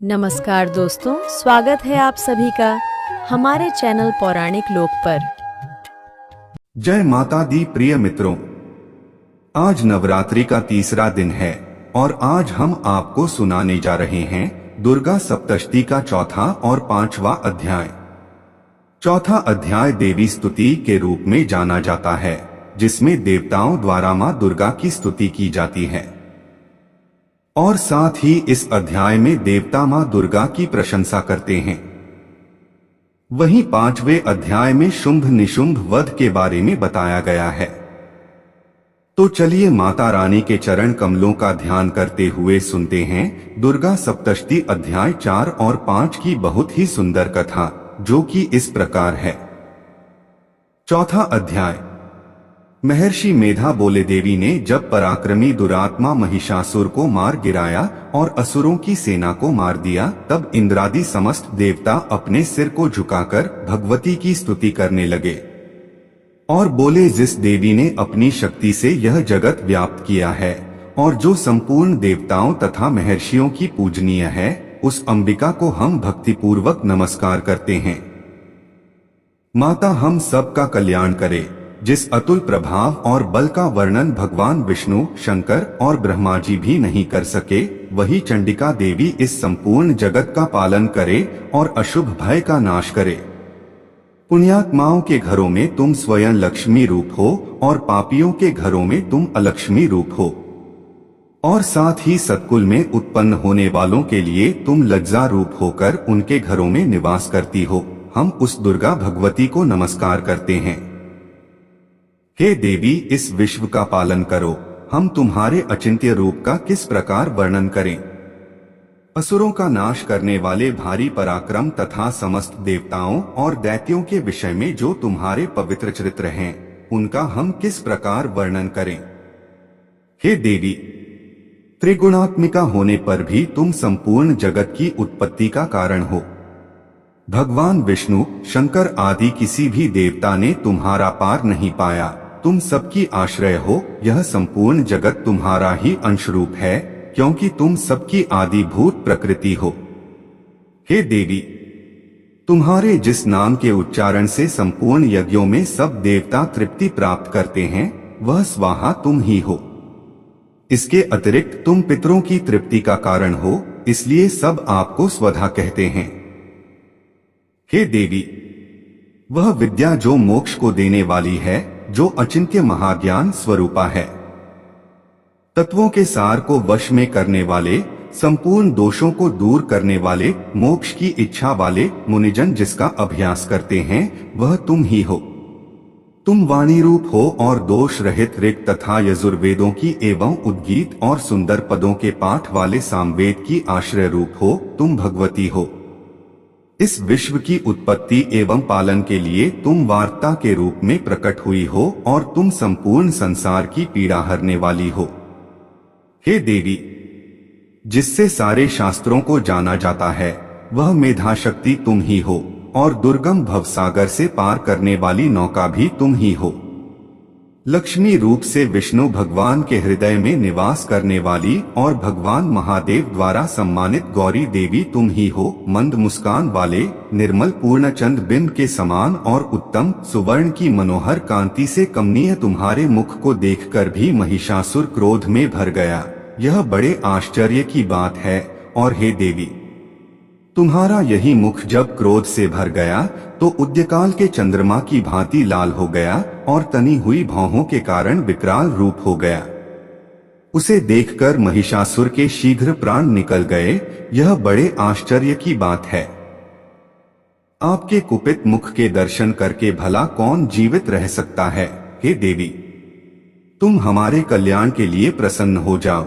नमस्कार दोस्तों, स्वागत है आप सभी का हमारे चैनल पौराणिक लोक पर। जय माता दी प्रिय मित्रों, आज नवरात्रि का तीसरा दिन है और आज हम आपको सुनाने जा रहे हैं दुर्गा सप्तशती का चौथा और पांचवा अध्याय। चौथा अध्याय देवी स्तुति के रूप में जाना जाता है, जिसमें देवताओं द्वारा मां दुर्गा की स्तुति की जाती है और साथ ही इस अध्याय में देवता मां दुर्गा की प्रशंसा करते हैं। वहीं पांचवें अध्याय में शुंभ निशुंभ वध के बारे में बताया गया है। तो चलिए माता रानी के चरण कमलों का ध्यान करते हुए सुनते हैं दुर्गा सप्तशती अध्याय 4 और 5 की बहुत ही सुंदर कथा, जो कि इस प्रकार है। चौथा अध्याय। महर्षि मेधा बोले, देवी ने जब पराक्रमी दुरात्मा महिषासुर को मार गिराया और असुरों की सेना को मार दिया, तब इंद्रादि समस्त देवता अपने सिर को झुकाकर भगवती की स्तुति करने लगे और बोले, जिस देवी ने अपनी शक्ति से यह जगत व्याप्त किया है और जो संपूर्ण देवताओं तथा महर्षियों की पूजनीय है, उस अंबिका को हम भक्तिपूर्वक नमस्कार करते हैं। माता हम सबका कल्याण करे। जिस अतुल प्रभाव और बल का वर्णन भगवान विष्णु, शंकर और ब्रह्मा जी भी नहीं कर सके, वही चंडिका देवी इस संपूर्ण जगत का पालन करे और अशुभ भय का नाश करे। पुण्यात्माओं के घरों में तुम स्वयं लक्ष्मी रूप हो और पापियों के घरों में तुम अलक्ष्मी रूप हो, और साथ ही सत्कुल में उत्पन्न होने वालों के लिए तुम लज्जा रूप होकर उनके घरों में निवास करती हो। हम उस दुर्गा भगवती को नमस्कार करते हैं। हे देवी, इस विश्व का पालन करो। हम तुम्हारे अचिंत्य रूप का किस प्रकार वर्णन करें। असुरों का नाश करने वाले भारी पराक्रम तथा समस्त देवताओं और दैत्यों के विषय में जो तुम्हारे पवित्र चरित्र हैं, उनका हम किस प्रकार वर्णन करें। हे देवी, त्रिगुणात्मिका होने पर भी तुम संपूर्ण जगत की उत्पत्ति का कारण हो। भगवान विष्णु, शंकर आदि किसी भी देवता ने तुम्हारा पार नहीं पाया। तुम सबकी आश्रय हो। यह संपूर्ण जगत तुम्हारा ही अंशरूप है, क्योंकि तुम सबकी आदिभूत प्रकृति हो। हे देवी, तुम्हारे जिस नाम के उच्चारण से संपूर्ण यज्ञों में सब देवता तृप्ति प्राप्त करते हैं, वह स्वाहा तुम ही हो। इसके अतिरिक्त तुम पितरों की तृप्ति का कारण हो, इसलिए सब आपको स्वधा कहते हैं। हे देवी, वह विद्या जो मोक्ष को देने वाली है, जो अचिंत्य महाज्ञान स्वरूपा है, तत्वों के सार को वश में करने वाले, संपूर्ण दोषों को दूर करने वाले, मोक्ष की इच्छा वाले मुनिजन जिसका अभ्यास करते हैं, वह तुम ही हो। तुम वाणी रूप हो और दोष रहित ऋग तथा यजुर्वेदों की एवं उद्गीत और सुंदर पदों के पाठ वाले सामवेद की आश्रय रूप हो। तुम भगवती हो। इस विश्व की उत्पत्ति एवं पालन के लिए तुम वार्ता के रूप में प्रकट हुई हो और तुम संपूर्ण संसार की पीड़ा हरने वाली हो। हे देवी, जिससे सारे शास्त्रों को जाना जाता है, वह मेधा शक्ति तुम ही हो और दुर्गम भवसागर से पार करने वाली नौका भी तुम ही हो। लक्ष्मी रूप से विष्णु भगवान के हृदय में निवास करने वाली और भगवान महादेव द्वारा सम्मानित गौरी देवी तुम ही हो। मंद मुस्कान वाले, निर्मल पूर्ण चंद बिंब के समान और उत्तम सुवर्ण की मनोहर कांति से कमनीय तुम्हारे मुख को देखकर भी महिषासुर क्रोध में भर गया। यह बड़े आश्चर्य की बात है। और हे देवी, तुम्हारा यही मुख जब क्रोध से भर गया तो उद्यकाल के चंद्रमा की भांति लाल हो गया और तनी हुई भौहों के कारण विकराल रूप हो गया। उसे देखकर महिषासुर के शीघ्र प्राण निकल गए। यह बड़े आश्चर्य की बात है। आपके कुपित मुख के दर्शन करके भला कौन जीवित रह सकता है। हे देवी, तुम हमारे कल्याण के लिए प्रसन्न हो जाओ।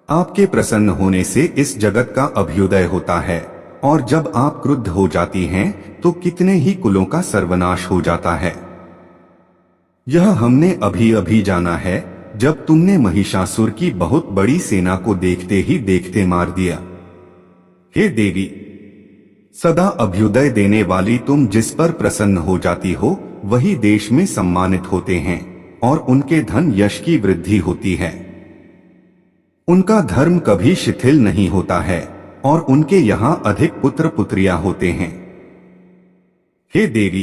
आपके प्रसन्न होने से इस जगत का अभ्युदय होता है, और जब आप क्रुद्ध हो जाती हैं तो कितने ही कुलों का सर्वनाश हो जाता है। यह हमने अभी अभी जाना है, जब तुमने महिषासुर की बहुत बड़ी सेना को देखते ही देखते मार दिया। हे देवी, सदा अभ्युदय देने वाली तुम जिस पर प्रसन्न हो जाती हो, वही देश में सम्मानित होते हैं और उनके धन यश की वृद्धि होती है। उनका धर्म कभी शिथिल नहीं होता है और उनके यहाँ अधिक पुत्र पुत्रियां होते हैं। हे देवी,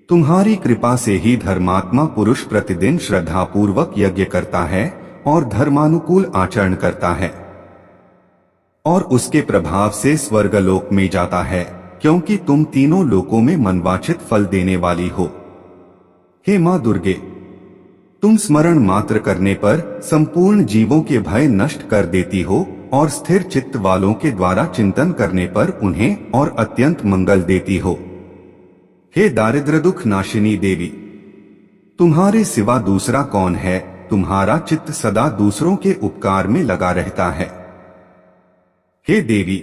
तुम्हारी कृपा से ही धर्मात्मा पुरुष प्रतिदिन श्रद्धापूर्वक यज्ञ करता है और धर्मानुकूल आचरण करता है और उसके प्रभाव से स्वर्गलोक में जाता है, क्योंकि तुम तीनों लोकों में मनवांछित फल देने वाली हो। हे मां दुर्गे, तुम स्मरण मात्र करने पर संपूर्ण जीवों के भय नष्ट कर देती हो और स्थिर चित्त वालों के द्वारा चिंतन करने पर उन्हें और अत्यंत मंगल देती हो। हे दारिद्र्य दुख नाशिनी देवी, तुम्हारे सिवा दूसरा कौन है? तुम्हारा चित्त सदा दूसरों के उपकार में लगा रहता है। हे देवी,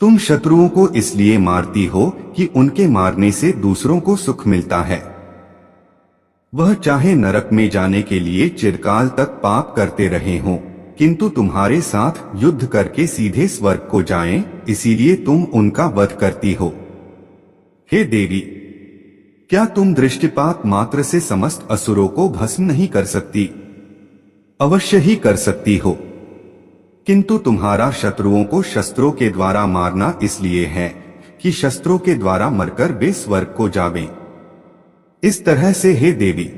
तुम शत्रुओं को इसलिए मारती हो कि उनके मारने से दूसरों को सुख मिलता है। वह चाहे नरक में जाने के लिए चिरकाल तक पाप करते रहे हों, किंतु तुम्हारे साथ युद्ध करके सीधे स्वर्ग को जाएं, इसीलिए तुम उनका वध करती हो। हे देवी, क्या तुम दृष्टिपात मात्र से समस्त असुरों को भस्म नहीं कर सकती? अवश्य ही कर सकती हो, किंतु तुम्हारा शत्रुओं को शस्त्रों के द्वारा मारना इसलिए है कि शस्त्रों के द्वारा मरकर वे स्वर्ग को जावें। इस तरह से हे देवी,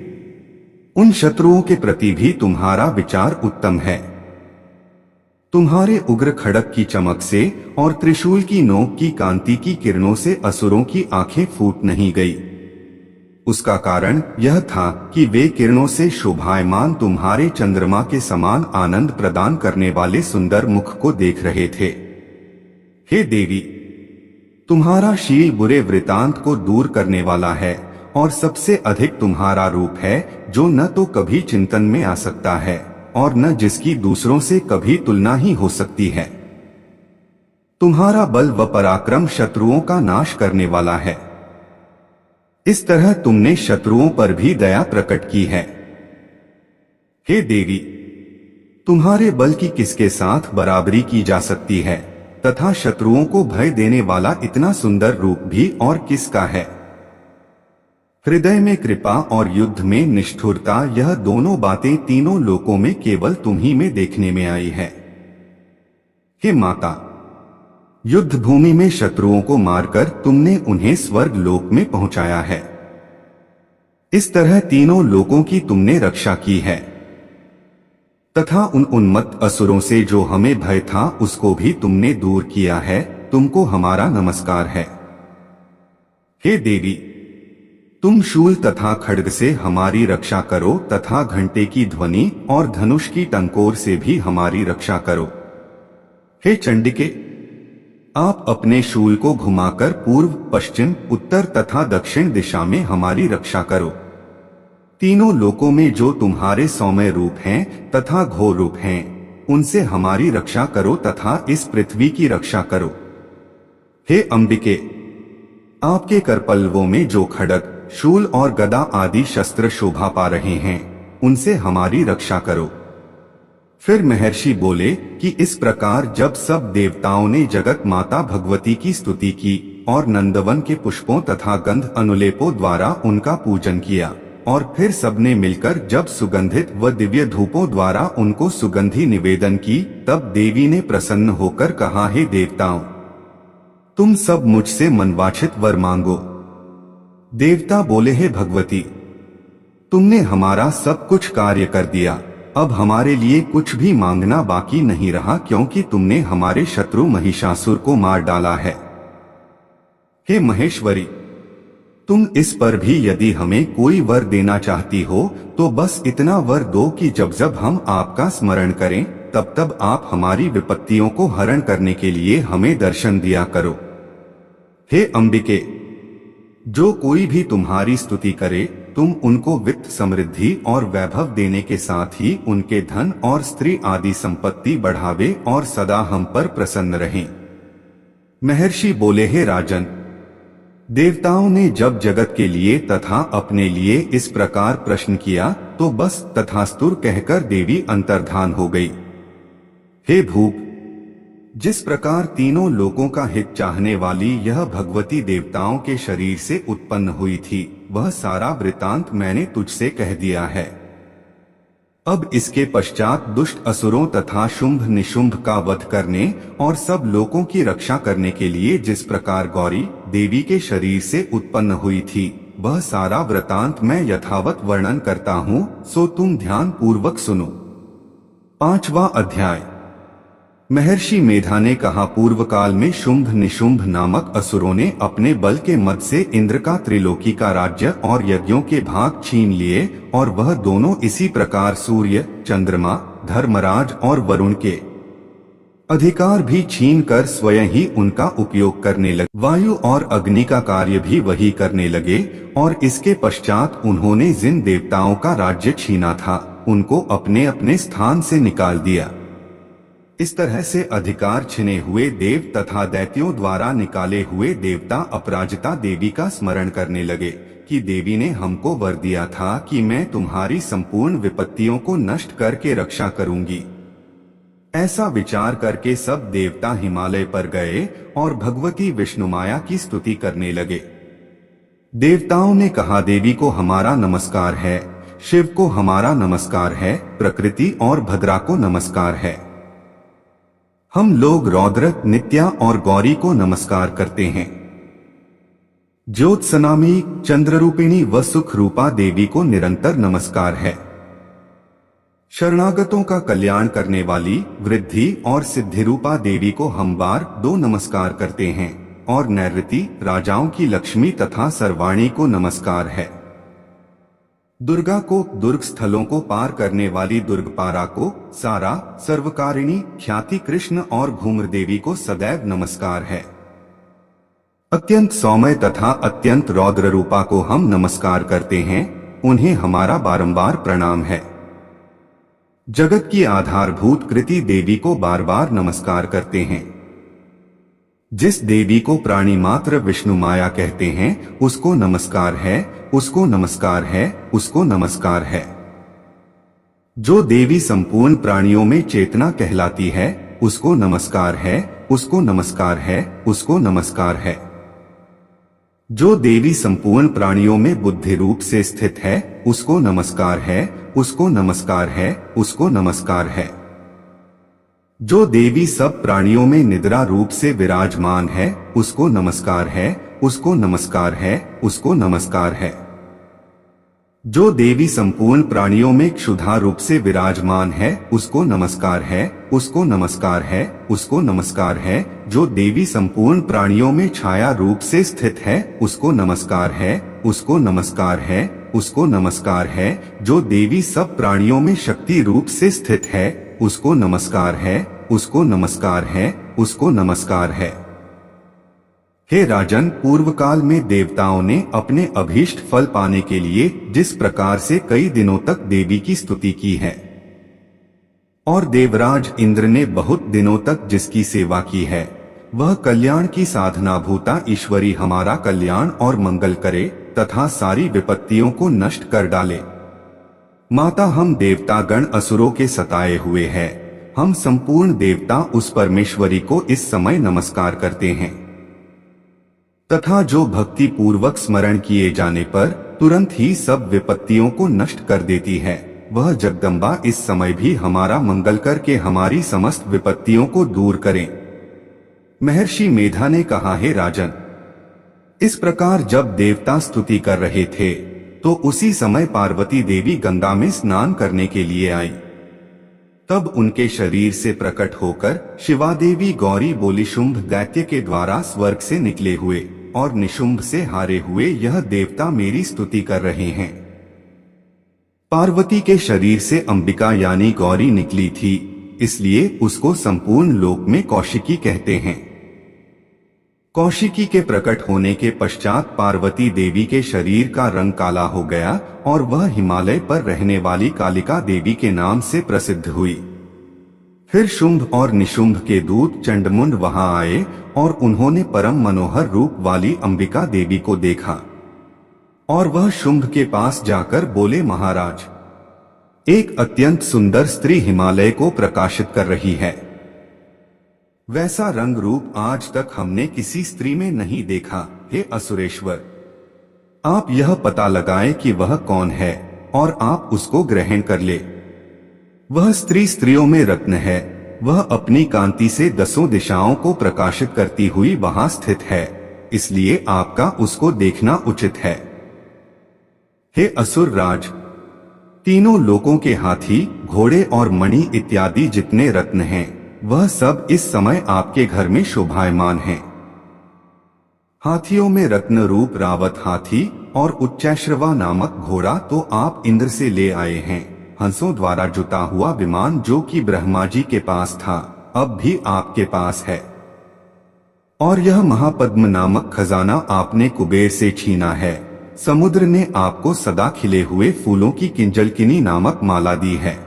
उन शत्रुओं के प्रति भी तुम्हारा विचार उत्तम है। तुम्हारे उग्र खड़क की चमक से और त्रिशूल की नोक की कांति की किरणों से असुरों की आंखें फूट नहीं गई। उसका कारण यह था कि वे किरणों से शोभायमान तुम्हारे चंद्रमा के समान आनंद प्रदान करने वाले सुंदर मुख को देख रहे थे। हे देवी, तुम्हारा शील बुरे वृतांत को दूर करने वाला है और सबसे अधिक तुम्हारा रूप है जो न तो कभी चिंतन में आ सकता है और न जिसकी दूसरों से कभी तुलना ही हो सकती है। तुम्हारा बल व पराक्रम शत्रुओं का नाश करने वाला है। इस तरह तुमने शत्रुओं पर भी दया प्रकट की है। हे देवी, तुम्हारे बल की किसके साथ बराबरी की जा सकती है तथा शत्रुओं को भय देने वाला इतना सुंदर रूप भी और किसका है? हृदय में कृपा और युद्ध में निष्ठुरता, यह दोनों बातें तीनों लोकों में केवल तुम ही में देखने में आई है। हे माता, युद्ध भूमि में शत्रुओं को मारकर तुमने उन्हें स्वर्ग लोक में पहुंचाया है। इस तरह तीनों लोकों की तुमने रक्षा की है तथा उन उन्मत्त असुरों से जो हमें भय था उसको भी तुमने दूर किया है। तुमको हमारा नमस्कार है। हे देवी, तुम शूल तथा खड्ग से हमारी रक्षा करो तथा घंटे की ध्वनि और धनुष की टंकोर से भी हमारी रक्षा करो। हे चंडिके, आप अपने शूल को घुमाकर पूर्व, पश्चिम, उत्तर तथा दक्षिण दिशा में हमारी रक्षा करो। तीनों लोकों में जो तुम्हारे सौम्य रूप हैं तथा घोर रूप हैं, उनसे हमारी रक्षा करो तथा इस पृथ्वी की रक्षा करो। हे अंबिके, आपके करपल्लवों में जो खड्ग, शूल और गदा आदि शस्त्र शोभा पा रहे हैं, उनसे हमारी रक्षा करो। फिर महर्षि बोले कि इस प्रकार जब सब देवताओं ने जगत माता भगवती की स्तुति की और नंदवन के पुष्पों तथा गंध अनुलेपों द्वारा उनका पूजन किया और फिर सबने मिलकर जब सुगंधित व दिव्य धूपों द्वारा उनको सुगंधी निवेदन की, तब देवी ने प्रसन्न होकर कहा, हे देवताओं, तुम सब मुझसे मनवांछित वर मांगो। देवता बोले, हे भगवती, तुमने हमारा सब कुछ कार्य कर दिया, अब हमारे लिए कुछ भी मांगना बाकी नहीं रहा, क्योंकि तुमने हमारे शत्रु महिषासुर को मार डाला है। हे महेश्वरी, तुम इस पर भी यदि हमें कोई वर देना चाहती हो तो बस इतना वर दो कि जब जब हम आपका स्मरण करें तब तब आप हमारी विपत्तियों को हरण करने के लिए हमें दर्शन दिया करो। हे अंबिके, जो कोई भी तुम्हारी स्तुति करे तुम उनको वित्त, समृद्धि और वैभव देने के साथ ही उनके धन और स्त्री आदि संपत्ति बढ़ावे और सदा हम पर प्रसन्न रहें। महर्षि बोले, हे राजन, देवताओं ने जब जगत के लिए तथा अपने लिए इस प्रकार प्रश्न किया तो बस तथास्तुर कहकर देवी अंतर्धान हो गई। हे भूप, जिस प्रकार तीनों लोकों का हित चाहने वाली यह भगवती देवताओं के शरीर से उत्पन्न हुई थी, वह सारा वृतांत मैंने तुझसे कह दिया है। अब इसके पश्चात दुष्ट असुरों तथा शुंभ निशुंभ का वध करने और सब लोगों की रक्षा करने के लिए जिस प्रकार गौरी देवी के शरीर से उत्पन्न हुई थी, वह सारा वृतांत मैं यथावत वर्णन करता हूँ, सो तुम ध्यान पूर्वक सुनो। 5वां अध्याय। महर्षि मेधा ने कहा, पूर्व काल में शुंभ निशुंभ नामक असुरों ने अपने बल के मद से इंद्र का त्रिलोकी का राज्य और यज्ञों के भाग छीन लिए, और वह दोनों इसी प्रकार सूर्य, चंद्रमा, धर्मराज और वरुण के अधिकार भी छीन कर स्वयं ही उनका उपयोग करने लगे। वायु और अग्नि का कार्य भी वही करने लगे, और इसके पश्चात उन्होंने जिन देवताओं का राज्य छीना था उनको अपने अपने स्थान से निकाल दिया। इस तरह से अधिकार छिने हुए देव तथा दैत्यों द्वारा निकाले हुए देवता अपराजिता देवी का स्मरण करने लगे कि देवी ने हमको वर दिया था कि मैं तुम्हारी संपूर्ण विपत्तियों को नष्ट करके रक्षा करूंगी। ऐसा विचार करके सब देवता हिमालय पर गए और भगवती विष्णुमाया की स्तुति करने लगे। देवताओं ने कहा, देवी को हमारा नमस्कार है, शिव को हमारा नमस्कार है, प्रकृति और भद्रा को नमस्कार है। हम लोग रौद्र, नित्या और गौरी को नमस्कार करते हैं। ज्योत्सनामी, चंद्ररूपिणी व सुख रूपा देवी को निरंतर नमस्कार है। शरणागतों का कल्याण करने वाली वृद्धि और सिद्धि रूपा देवी को हम बार 2 नमस्कार करते हैं, और नैऋति, राजाओं की लक्ष्मी तथा सर्वाणी को नमस्कार है। दुर्गा को, दुर्ग स्थलों को पार करने वाली दुर्गपारा को, सारा, सर्वकारिणी, ख्याति कृष्ण और घूम्र देवी को सदैव नमस्कार है। अत्यंत सौम्य तथा अत्यंत रौद्र रूपा को हम नमस्कार करते हैं, उन्हें हमारा बारंबार प्रणाम है। जगत की आधारभूत कृति देवी को बार बार नमस्कार करते हैं। जिस देवी को प्राणी मात्र विष्णु माया कहते हैं, उसको नमस्कार है, उसको नमस्कार है, उसको नमस्कार है। जो देवी संपूर्ण प्राणियों में चेतना कहलाती है, उसको नमस्कार है, उसको नमस्कार है, उसको नमस्कार है। जो देवी संपूर्ण प्राणियों में बुद्धि रूप से स्थित है, उसको नमस्कार है, उसको नमस्कार है, उसको नमस्कार है। जो देवी सब प्राणियों में निद्रा रूप से विराजमान है, उसको नमस्कार है, उसको नमस्कार है, उसको नमस्कार है। जो देवी संपूर्ण प्राणियों में क्षुधा रूप से विराजमान है, उसको नमस्कार है, उसको नमस्कार है, उसको नमस्कार है। जो देवी संपूर्ण प्राणियों में छाया रूप से स्थित है, उसको नमस्कार है, उसको नमस्कार है, उसको नमस्कार है। जो देवी सब प्राणियों में शक्ति रूप से स्थित है, उसको नमस्कार है, उसको नमस्कार है, उसको नमस्कार है। हे राजन, पूर्व काल में देवताओं ने अपने अभीष्ट फल पाने के लिए जिस प्रकार से कई दिनों तक देवी की स्तुति की है, और देवराज इंद्र ने बहुत दिनों तक जिसकी सेवा की है, वह कल्याण की साधना भूता ईश्वरी हमारा कल्याण और मंगल करे तथा सारी विपत्तियों को नष्ट कर डाले। माता, हम देवता गण असुरों के सताए हुए हैं, हम संपूर्ण देवता उस परमेश्वरी को इस समय नमस्कार करते हैं, तथा जो भक्ति पूर्वक स्मरण किए जाने पर तुरंत ही सब विपत्तियों को नष्ट कर देती है, वह जगदम्बा इस समय भी हमारा मंगल करके हमारी समस्त विपत्तियों को दूर करें। महर्षि मेधा ने कहा, हे राजन, इस प्रकार जब देवता स्तुति कर रहे थे तो उसी समय पार्वती देवी गंगा में स्नान करने के लिए आई। तब उनके शरीर से प्रकट होकर शिवा देवी गौरी बोली, शुंभ दैत्य के द्वारा स्वर्ग से निकले हुए और निशुंभ से हारे हुए यह देवता मेरी स्तुति कर रहे हैं। पार्वती के शरीर से अंबिका यानी गौरी निकली थी, इसलिए उसको संपूर्ण लोक में कौशिकी कहते हैं। कौशिकी के प्रकट होने के पश्चात पार्वती देवी के शरीर का रंग काला हो गया और वह हिमालय पर रहने वाली कालिका देवी के नाम से प्रसिद्ध हुई। फिर शुंभ और निशुंभ के दूत चंडमुंड वहां आए और उन्होंने परम मनोहर रूप वाली अंबिका देवी को देखा, और वह शुंभ के पास जाकर बोले, महाराज, एक अत्यंत सुंदर स्त्री हिमालय को प्रकाशित कर रही है। वैसा रंग रूप आज तक हमने किसी स्त्री में नहीं देखा। हे असुरेश्वर, आप यह पता लगाएं कि वह कौन है और आप उसको ग्रहण कर ले। वह स्त्री स्त्रियों में रत्न है। वह अपनी कांति से दसों दिशाओं को प्रकाशित करती हुई वहां स्थित है, इसलिए आपका उसको देखना उचित है। हे असुर राज, तीनों लोकों के हाथी, घोड़े और मणि इत्यादि जितने रत्न हैं, वह सब इस समय आपके घर में शोभायमान हैं। हाथियों में रत्न रूप रावत हाथी और उच्चैश्रवा नामक घोड़ा तो आप इंद्र से ले आए हैं। हंसों द्वारा जुता हुआ विमान जो कि ब्रह्मा जी के पास था, अब भी आपके पास है। और यह महापद्म नामक खजाना आपने कुबेर से छीना है। समुद्र ने आपको सदा खिले हुए फूलों की किंजलकिनी नामक माला दी है।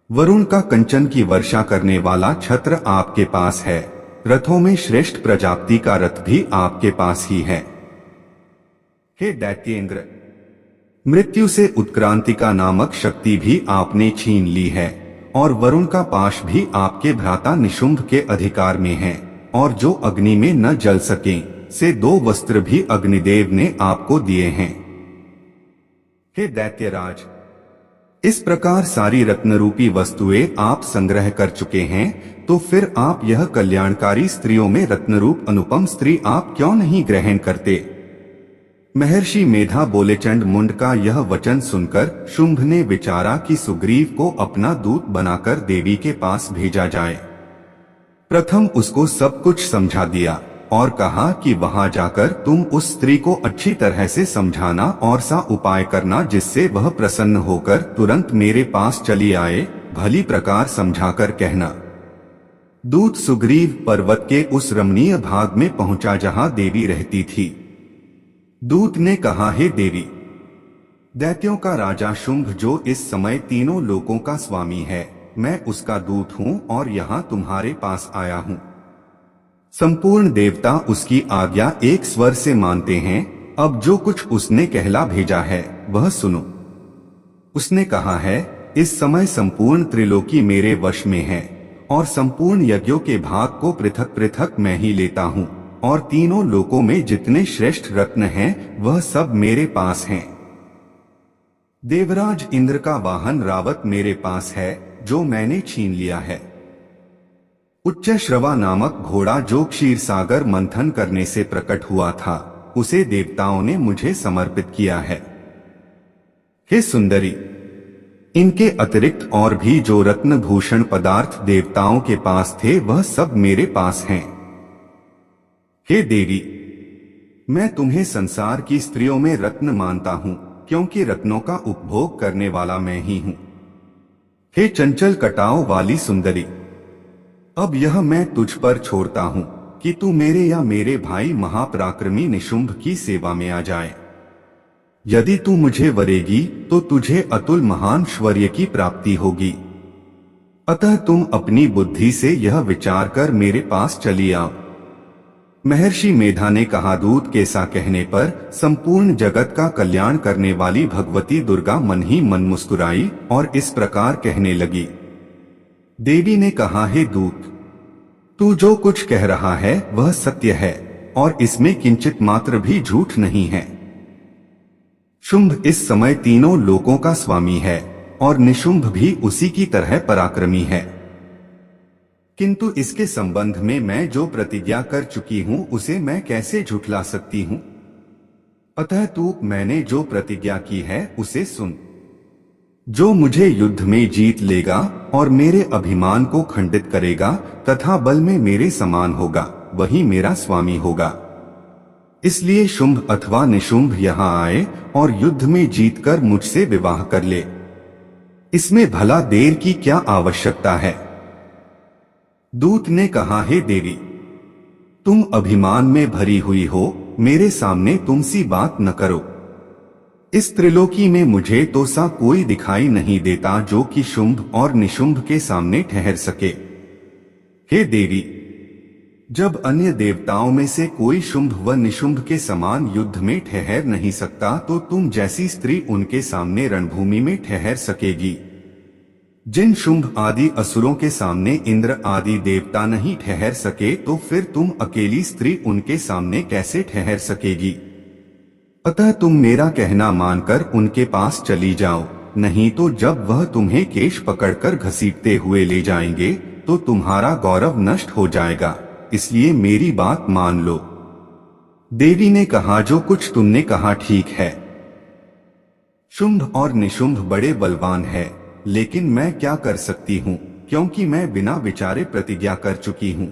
वरुण का कंचन की वर्षा करने वाला छत्र आपके पास है। रथों में श्रेष्ठ प्रजापति का रथ भी आपके पास ही है। हे दैत्येंद्र, मृत्यु से उत्क्रांतिका नामक शक्ति भी आपने छीन ली है, और वरुण का पाश भी आपके भ्राता निशुंभ के अधिकार में है, और जो अग्नि में न जल सके से 2 वस्त्र भी अग्निदेव ने आपको दिए हैं। हे दैत्यराज, इस प्रकार सारी रत्न रूपी वस्तुएं आप संग्रह कर चुके हैं, तो फिर आप यह कल्याणकारी स्त्रियों में रत्न रूप अनुपम स्त्री आप क्यों नहीं ग्रहण करते? महर्षि मेधा बोले। चंड मुंड का यह वचन सुनकर शुंभ ने विचारा कि सुग्रीव को अपना दूत बनाकर देवी के पास भेजा जाए। प्रथम उसको सब कुछ समझा दिया और कहा कि वहां जाकर तुम उस स्त्री को अच्छी तरह से समझाना और सा उपाय करना जिससे वह प्रसन्न होकर तुरंत मेरे पास चली आए। भली प्रकार समझाकर कहना। दूत सुग्रीव पर्वत के उस रमणीय भाग में पहुंचा जहां देवी रहती थी। दूत ने कहा, हे देवी, दैत्यों का राजा शुंभ जो इस समय तीनों लोकों का स्वामी है, मैं उसका दूत हूं और यहाँ तुम्हारे पास आया हूं। संपूर्ण देवता उसकी आज्ञा एक स्वर से मानते हैं। अब जो कुछ उसने कहला भेजा है वह सुनो। उसने कहा है, इस समय संपूर्ण त्रिलोकी मेरे वश में है और संपूर्ण यज्ञों के भाग को पृथक पृथक मैं ही लेता हूँ, और तीनों लोकों में जितने श्रेष्ठ रत्न हैं वह सब मेरे पास हैं। देवराज इंद्र का वाहन रावत मेरे पास है जो मैंने छीन लिया है। उच्चैश्रवा नामक घोड़ा जो क्षीर सागर मंथन करने से प्रकट हुआ था, उसे देवताओं ने मुझे समर्पित किया है। हे सुंदरी, इनके अतिरिक्त और भी जो रत्न भूषण पदार्थ देवताओं के पास थे वह सब मेरे पास हैं। हे देवी, मैं तुम्हें संसार की स्त्रियों में रत्न मानता हूँ, क्योंकि रत्नों का उपभोग करने वाला मैं ही हूँ। हे चंचल कटाओं वाली सुंदरी, अब यह मैं तुझ पर छोड़ता हूँ कि तू मेरे या मेरे भाई महापराक्रमी निशुंभ की सेवा में आ जाए। यदि तू मुझे वरेगी तो तुझे अतुल महान शौर्य की प्राप्ति होगी। अतः तुम अपनी बुद्धि से यह विचार कर मेरे पास चली आओ। महर्षि मेधा ने कहा, दूत के सा कहने पर संपूर्ण जगत का कल्याण करने वाली भगवती दुर्गा मन ही मन मुस्कुराई और इस प्रकार कहने लगी। देवी ने कहा, हे दूत, तू जो कुछ कह रहा है वह सत्य है और इसमें किंचित मात्र भी झूठ नहीं है। शुंभ इस समय तीनों लोकों का स्वामी है और निशुंभ भी उसी की तरह पराक्रमी है, किंतु इसके संबंध में मैं जो प्रतिज्ञा कर चुकी हूँ उसे मैं कैसे झुठला सकती हूँ। अतः तू मैंने जो प्रतिज्ञा की है उसे सुन। जो मुझे युद्ध में जीत लेगा और मेरे अभिमान को खंडित करेगा तथा बल में मेरे समान होगा, वही मेरा स्वामी होगा। इसलिए शुंभ अथवा निशुंभ यहाँ आए और युद्ध में जीतकर मुझसे विवाह कर ले। इसमें भला देर की क्या आवश्यकता है। दूत ने कहा, हे देवी, तुम अभिमान में भरी हुई हो, मेरे सामने तुम सी बात न करो। इस त्रिलोकी में मुझे तो सा कोई दिखाई नहीं देता जो कि शुंभ और निशुंभ के सामने ठहर सके। हे देवी, जब अन्य देवताओं में से कोई शुंभ व निशुंभ के समान युद्ध में ठहर नहीं सकता तो तुम जैसी स्त्री उनके सामने रणभूमि में ठहर सकेगी। जिन शुंभ आदि असुरों के सामने इंद्र आदि देवता नहीं ठहर सके तो फिर तुम अकेली स्त्री उनके सामने कैसे ठहर सकेगी। अतः तुम मेरा कहना मानकर उनके पास चली जाओ नहीं तो जब वह तुम्हें केश पकड़कर घसीटते हुए ले जाएंगे तो तुम्हारा गौरव नष्ट हो जाएगा, इसलिए मेरी बात मान लो। देवी ने कहा, जो कुछ तुमने कहा ठीक है। शुंभ और निशुंभ बड़े बलवान है, लेकिन मैं क्या कर सकती हूँ, क्योंकि मैं बिना विचारे प्रतिज्ञा कर चुकी हूँ।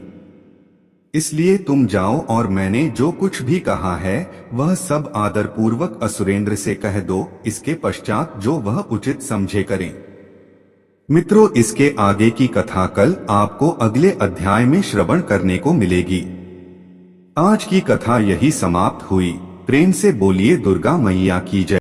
इसलिए तुम जाओ और मैंने जो कुछ भी कहा है वह सब आदरपूर्वक असुरेंद्र से कह दो, इसके पश्चात जो वह उचित समझे करें। मित्रों, इसके आगे की कथा कल आपको अगले अध्याय में श्रवण करने को मिलेगी। आज की कथा यही समाप्त हुई। प्रेम से बोलिए दुर्गा मैया की जय।